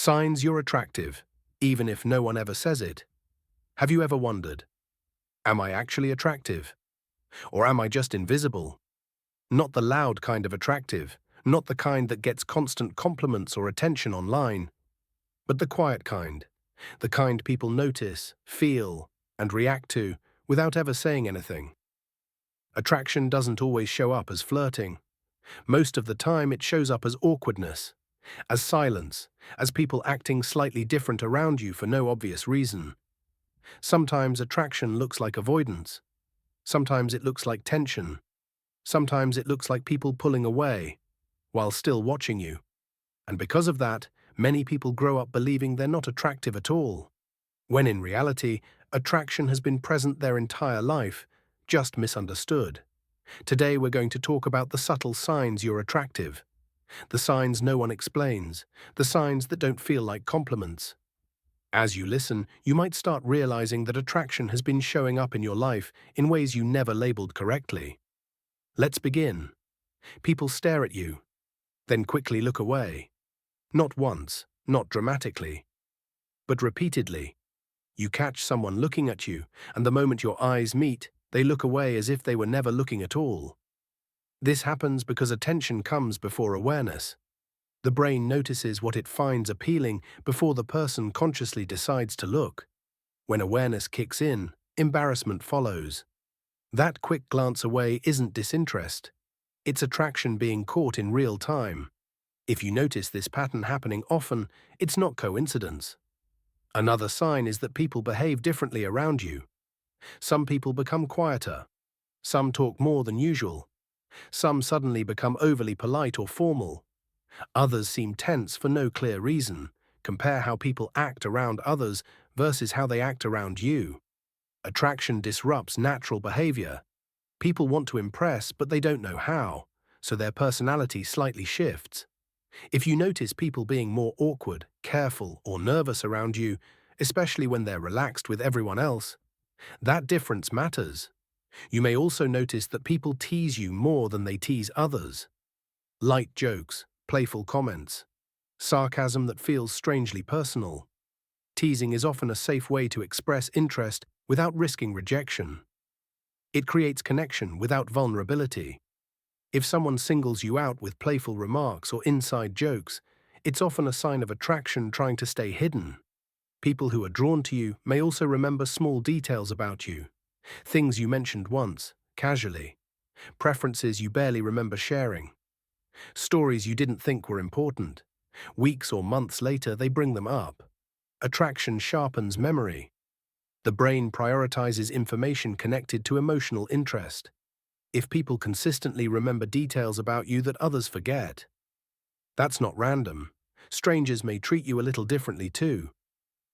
Signs you're attractive, even if no one ever says it. Have you ever wondered, am I actually attractive? Or am I just invisible? Not the loud kind of attractive, not the kind that gets constant compliments or attention online, but the quiet kind, the kind people notice, feel, and react to without ever saying anything. Attraction doesn't always show up as flirting. Most of the time it shows up as awkwardness, as silence, as people acting slightly different around you for no obvious reason. Sometimes attraction looks like avoidance. Sometimes it looks like tension. Sometimes it looks like people pulling away, while still watching you. And because of that, many people grow up believing they're not attractive at all, when in reality, attraction has been present their entire life, just misunderstood. Today we're going to talk about the subtle signs you're attractive, the signs no one explains, the signs that don't feel like compliments. As you listen, you might start realizing that attraction has been showing up in your life in ways you never labeled correctly. Let's begin. People stare at you, then quickly look away. Not once, not dramatically, but repeatedly. You catch someone looking at you, and the moment your eyes meet, they look away as if they were never looking at all. This happens because attention comes before awareness. The brain notices what it finds appealing before the person consciously decides to look. When awareness kicks in, embarrassment follows. That quick glance away isn't disinterest. It's attraction being caught in real time. If you notice this pattern happening often, it's not coincidence. Another sign is that people behave differently around you. Some people become quieter. Some talk more than usual. Some suddenly become overly polite or formal. Others seem tense for no clear reason. Compare how people act around others versus how they act around you. Attraction disrupts natural behavior. People want to impress, but they don't know how, so their personality slightly shifts. If you notice people being more awkward, careful, or nervous around you, especially when they're relaxed with everyone else, that difference matters. You may also notice that people tease you more than they tease others. Light jokes, playful comments, sarcasm that feels strangely personal. Teasing is often a safe way to express interest without risking rejection. It creates connection without vulnerability. If someone singles you out with playful remarks or inside jokes, it's often a sign of attraction trying to stay hidden. People who are drawn to you may also remember small details about you, things you mentioned once, casually, preferences you barely remember sharing, stories you didn't think were important. Weeks or months later, they bring them up. Attraction sharpens memory. The brain prioritizes information connected to emotional interest. If people consistently remember details about you that others forget, that's not random. Strangers may treat you a little differently too.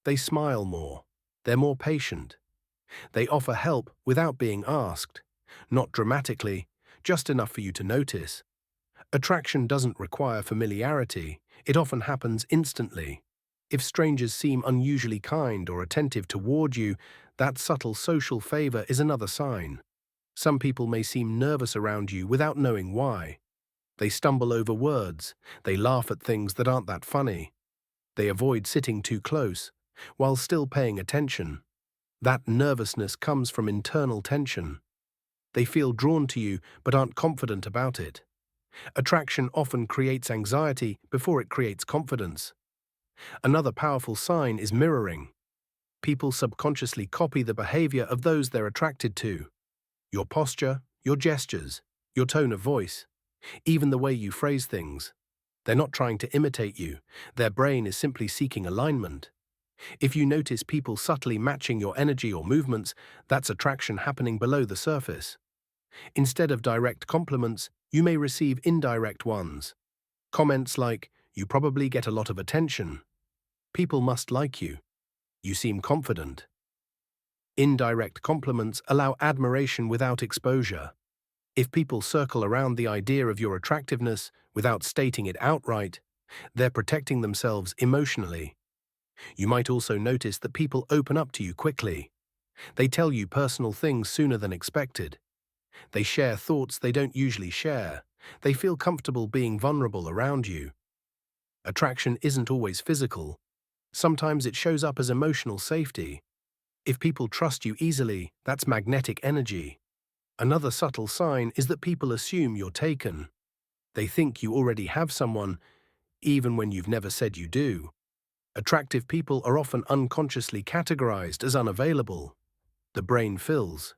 They smile more. They're more patient. They offer help without being asked. Not dramatically, just enough for you to notice. Attraction doesn't require familiarity. It often happens instantly. If strangers seem unusually kind or attentive toward you, that subtle social favor is another sign. Some people may seem nervous around you without knowing why. They stumble over words. They laugh at things that aren't that funny. They avoid sitting too close, while still paying attention. That nervousness comes from internal tension. They feel drawn to you but aren't confident about it. Attraction often creates anxiety before it creates confidence. Another powerful sign is mirroring. People subconsciously copy the behavior of those they're attracted to. Your posture, your gestures, your tone of voice, even the way you phrase things. They're not trying to imitate you. Their brain is simply seeking alignment. If you notice people subtly matching your energy or movements, that's attraction happening below the surface. Instead of direct compliments, you may receive indirect ones. Comments like, "You probably get a lot of attention." "People must like you." "You seem confident." Indirect compliments allow admiration without exposure. If people circle around the idea of your attractiveness without stating it outright, they're protecting themselves emotionally. You might also notice that people open up to you quickly. They tell you personal things sooner than expected. They share thoughts they don't usually share. They feel comfortable being vulnerable around you. Attraction isn't always physical. Sometimes it shows up as emotional safety. If people trust you easily, that's magnetic energy. Another subtle sign is that people assume you're taken. They think you already have someone, even when you've never said you do. Attractive people are often unconsciously categorized as unavailable. The brain fills.